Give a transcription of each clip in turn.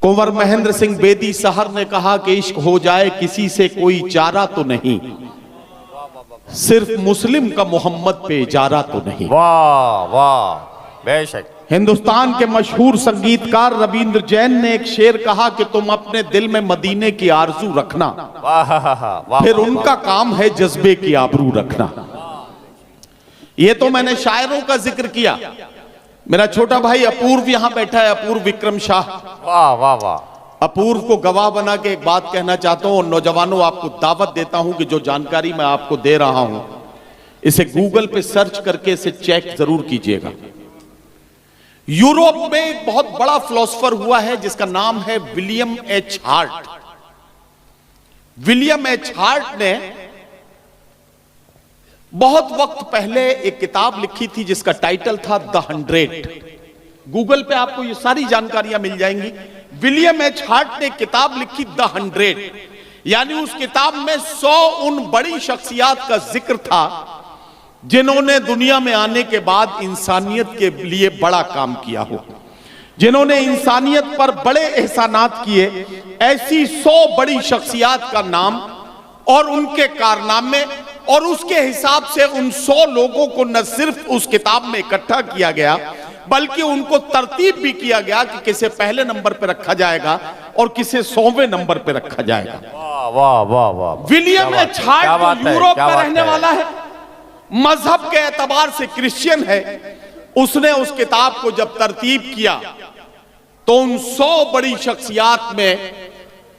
कुंवर महेंद्र सिंह बेदी सहर ने कहा कि इश्क हो जाए किसी से कोई चारा तो नहीं, सिर्फ मुस्लिम का मोहम्मद पे इजारा तो नहीं। वाह वाह, बेशक। हिंदुस्तान के मशहूर संगीतकार रविंद्र जैन ने एक शेर कहा कि तुम अपने दिल में मदीने की आरजू रखना, वाह, फिर उनका काम है जज्बे की आबरू रखना। ये तो मैंने शायरों का जिक्र किया। मेरा छोटा भाई अपूर्व यहां बैठा है, अपूर्व विक्रम शाह। वाह वाह वाह। अपूर्व को गवाह बना के एक बात कहना चाहता हूं, और नौजवानों आपको दावत देता हूं कि जो जानकारी मैं आपको दे रहा हूं इसे गूगल पे सर्च करके इसे चेक जरूर कीजिएगा। यूरोप में एक बहुत बड़ा फिलोसोफर हुआ है जिसका नाम है William H heart. William H heart ने बहुत वक्त पहले एक किताब लिखी थी जिसका टाइटल था द 100। गूगल पे आपको ये सारी जानकारियां मिल जाएंगी। विलियम एच हार्ट ने एक किताब लिखी द 100, यानी उस किताब में 100 उन बड़ी शख्सियत का जिक्र था जिन्होंने दुनिया में आने के बाद इंसानियत के लिए बड़ा काम किया हो, जिन्होंने इंसानियत पर बड़े एहसानात किए। ऐसी 100 बड़ी शख्सियत का नाम और उनके कारनामे, और उसके हिसाब से उन 100 लोगों को न सिर्फ उस किताब में इकट्ठा किया गया बल्कि उनको तरतीब भी किया गया कि किसे पहले नंबर पर रखा जाएगा और किसे 100वें नंबर पर रखा जाएगा। वाह वाह वाह वाह। विलियम एच हार्ट जो यूरोप में रहने वाला है, मजहब के एतबार से क्रिश्चियन है, उसने उस किताब को जब तरतीब किया तो उन 100 बड़ी शख्सियत में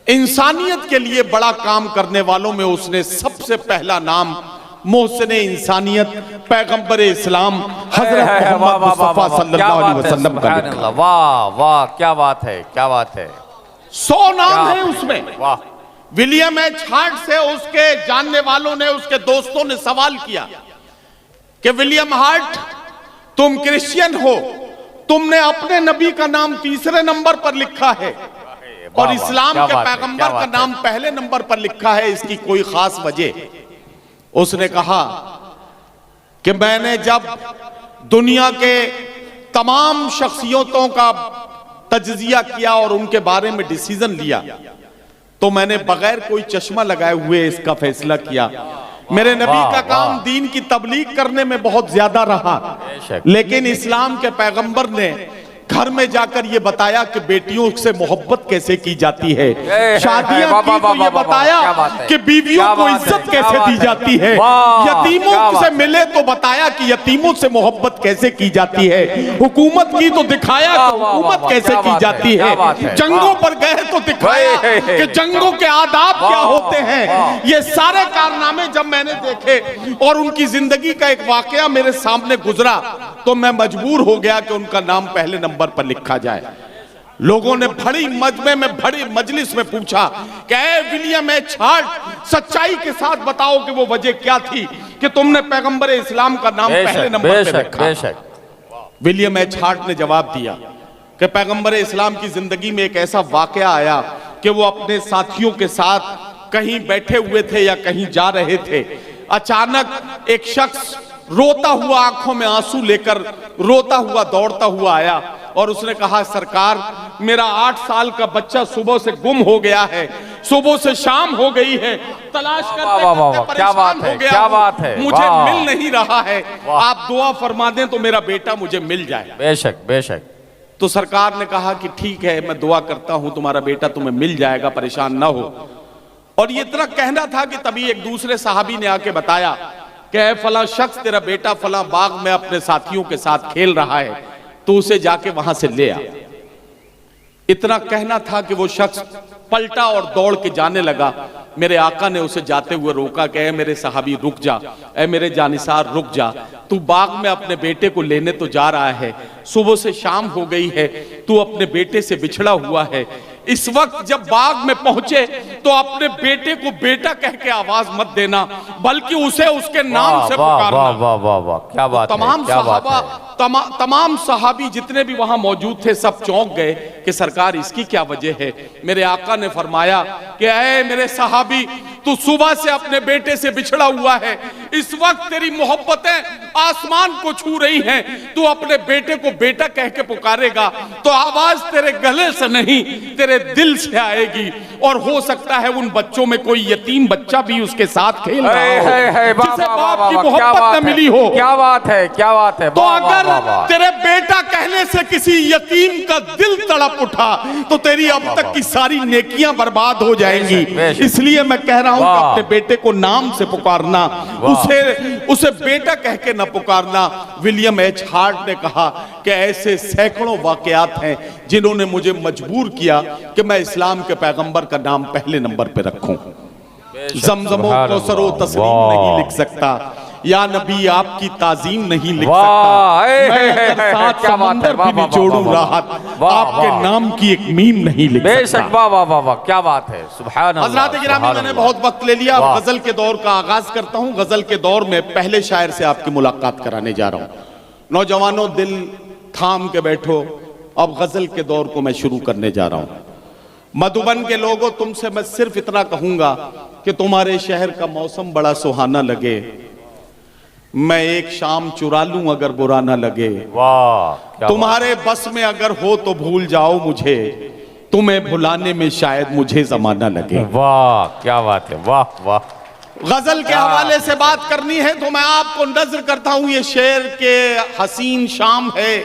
इंसानियत के लिए बड़ा काम करने वालों में उसने सबसे पहला नाम मोहसिन इंसानियत पैगंबर इस्लाम हजरत मोहम्मद मुस्तफा सल्लल्लाहु अलैहि वसल्लम का लिखा। वाह वाह, क्या बात है, क्या बात है। 100 नाम है उसमें। वाह। विलियम एच हार्ट से उसके जानने वालों ने, उसके दोस्तों ने सवाल किया कि विलियम हार्ट, तुम क्रिश्चियन हो, तुमने अपने नबी का नाम तीसरे नंबर पर लिखा है और इस्लाम के पैगंबर का नाम पहले नंबर पर लिखा है, इसकी कोई खास वजह? उसने कहा कि मैंने जब दुनिया के तमाम शख्सियतों का तज्जिया किया और उनके बारे में डिसीजन लिया तो मैंने बगैर कोई चश्मा लगाए हुए इसका फैसला किया। मेरे नबी का काम दीन की तबलीग करने में बहुत ज्यादा रहा, लेकिन इस्लाम के पैगंबर ने घर में जाकर ये बताया कि बेटियों से मोहब्बत कैसे की जाती है, शादियां की तो ये बताया कि बीवियों को इज्जत कैसे दी जाती है, यतीमों से मिले तो बताया कि यतीमों से मोहब्बत कैसे की जाती है, हुकूमत की तो दिखाया कि हुकूमत कैसे की जाती है, जंगों पर गए तो दिखाया कि जंगों के आदाब क्या होते हैं। ये सारे कारनामे जब मैंने देखे और उनकी जिंदगी का एक वाकया मेरे सामने गुजरा तो मैं मजबूर हो गया कि उनका नाम पहले नंबर पर लिखा जाए। लोगों ने बड़ी मजमे में, बड़ी मजलिस में पूछा कि विलियम एच हार्ट, सच्चाई के साथ बताओ कि वो वजह क्या थी कि तुमने पैगंबर इस्लाम का नाम पहले नंबर पर रखा। विलियम एच हार्ट ने जवाब दिया कि पैगंबर इस्लाम की जिंदगी में एक ऐसा वाकया आया कि वो अपने साथियों के साथ कहीं बैठे हुए थे या कहीं जा रहे थे। अचानक एक शख्स रोता हुआ, आंखों में आंसू लेकर रोता हुआ दौड़ता हुआ आया और उसने कहा, सरकार, मेरा 8 साल का बच्चा सुबह से गुम हो गया है, सुबह से शाम हो गई है, तलाश करते परेशान हो गया, क्या बात है, मुझे मिल नहीं रहा है, आप दुआ फरमा दें तो मेरा बेटा मुझे मिल जाए। बेशक बेशक। तो सरकार ने कहा कि ठीक है, मैं दुआ करता हूं, तुम्हारा बेटा तुम्हें मिल जाएगा, परेशान ना हो। और ये इतना कहना था कि तभी एक दूसरे साहबी ने आके बताया कि फला शख्स, तेरा बेटा फला बाग में अपने साथियों के साथ खेल रहा है, तो उसे जाके वहां से ले आ। इतना कहना था कि वो शख्स पलटा और दौड़ के जाने लगा। मेरे आका ने उसे जाते हुए रोका कि मेरे सहाबी रुक जा, ऐ मेरे जानिसार रुक जा, तू बाग में अपने बेटे को लेने तो जा रहा है, सुबह से शाम हो गई है, तू अपने बेटे से बिछड़ा हुआ है। इस वक्त जब बाग में पहुंचे तो अपने बेटे को बेटा कह के आवाज मत देना, बल्कि उसे उसके नाम से पुकारना। वाह वाह वाह वाह, क्या बात है, तमाम सहाबा, तमाम सहाबी जितने भी वहां मौजूद थे सब चौंक गए कि सरकार, इसकी क्या वजह है। मेरे आका ने फरमाया कि ऐ मेरे सहाबी, तू सुबह से अपने बेटे से बिछड़ा हुआ है, इस वक्त तेरी मोहब्बतें आसमान को छू रही हैं। तू अपने बेटे को बेटा कह के पुकारेगा तो आवाज तेरे गले से नहीं तेरे दिल से आएगी। और हो सकता है उन बच्चों में कोई यतीम बच्चा भी उसके साथ खेल रहा हो, जिसे बाप की मोहब्बत न मिली हो। क्या बात है, क्या बात है। तो अगर तेरे बेटा कहने से किसी यतीम का दिल तड़प उठा तो तेरी अब तक की सारी नेकियां बर्बाद हो जाएंगी। इसलिए मैं कह रहा हूं कि अपने बेटे को नाम से पुकारना, उसे बेटा कह के न पुकारना। विलियम एच हार्ट ने कहा कि ऐसे सैकड़ों वाकयात हैं जिन्होंने मुझे मजबूर किया कि मैं इस्लाम के पैगंबर का नाम पहले नंबर पे रखूं। जमजमो कौसरो तस्लीम नहीं लिख सकता, या नबी आपकी ताजीम नहीं लिख सकता, मैं अगर सात समंदर भी निचोड़ूं राहत, आपके नाम की एक मीम नहीं लिख सकता। वाह वाह वाह वाह, क्या बात है। सुभान अल्लाह। हज़रात गिरामी, मैंने बहुत वक्त ले लिया, अब गजल के दौर का आगाज करता हूं। गजल के दौर में पहले शायर से आपकी मुलाकात कराने जा रहा हूं। नौजवानों, दिल थाम के बैठो, अब गजल के दौर को मैं शुरू करने जा रहा हूं। मधुबन के लोगों, तुमसे मैं सिर्फ इतना कहूंगा कि तुम्हारे शहर का मौसम बड़ा सुहाना लगे, मैं एक शाम चुरा लूं अगर बुरा ना लगे। वाह, तुम्हारे बस में अगर हो तो भूल जाओ मुझे, तुम्हें भुलाने में शायद मुझे जमाना लगे। वाह, क्या बात है। वाह वाह। गजल के हवाले से बात करनी है तो मैं आपको नजर करता हूं, ये शेर के हसीन शाम है,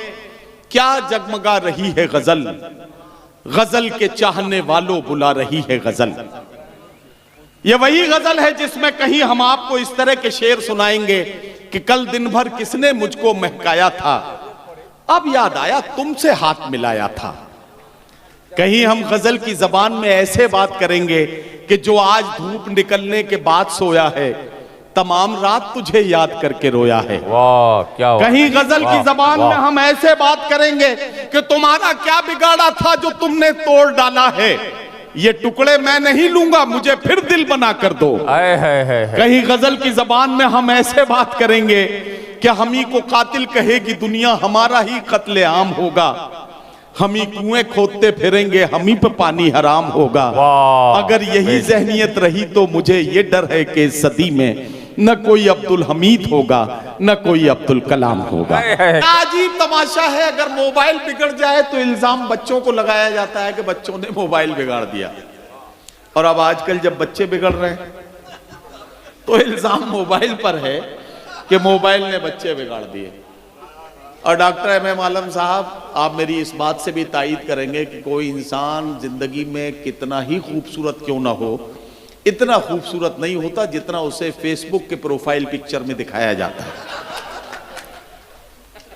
क्या जगमगा रही है गजल, गजल के चाहने वालों बुला रही है गजल। ये वही गजल है जिसमें कहीं हम आपको इस तरह के शेर सुनाएंगे कि कल दिन भर किसने मुझको महकाया था, अब याद आया तुमसे हाथ मिलाया था। कहीं हम गजल की जबान में ऐसे बात करेंगे कि जो आज धूप निकलने के बाद सोया है, तमाम रात तुझे याद करके रोया है। वाह, क्या कहीं गजल की जबान में हम ऐसे बात करेंगे कि तुम्हारा क्या बिगाड़ा था जो तुमने तोड़ डाला है, ये टुकड़े मैं नहीं लूंगा, मुझे फिर दिल बना कर दो। कहीं गजल की जबान में हम ऐसे बात करेंगे कि हम ही को कातिल कहेगी दुनिया, हमारा ही कत्ले आम होगा, हम ही कुएं खोदते फिरेंगे, हम ही पे पानी हराम होगा। अगर यही जहनियत रही तो मुझे ये डर है कि इस सदी में न कोई अब्दुल हमीद होगा न कोई अब्दुल कलाम होगा। अजीब तमाशा है, अगर मोबाइल बिगड़ जाए तो इल्जाम बच्चों को लगाया जाता है कि बच्चों ने मोबाइल बिगाड़ दिया। और अब आजकल जब बच्चे बिगड़ रहे हैं तो इल्जाम मोबाइल पर है कि मोबाइल ने बच्चे बिगाड़ दिए। और डॉक्टर एम आलम साहब, आप मेरी इस बात से भी तायीद करेंगे कि कोई इंसान जिंदगी में कितना ही खूबसूरत क्यों ना हो, इतना खूबसूरत नहीं होता जितना उसे फेसबुक के प्रोफाइल पिक्चर में दिखाया जाता है।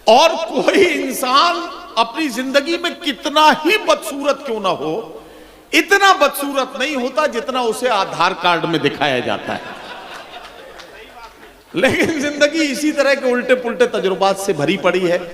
और कोई इंसान अपनी जिंदगी में कितना ही बदसूरत क्यों ना हो, इतना बदसूरत नहीं होता जितना उसे आधार कार्ड में दिखाया जाता है। लेकिन जिंदगी इसी तरह के उल्टे पुल्टे तजुर्बात से भरी पड़ी है।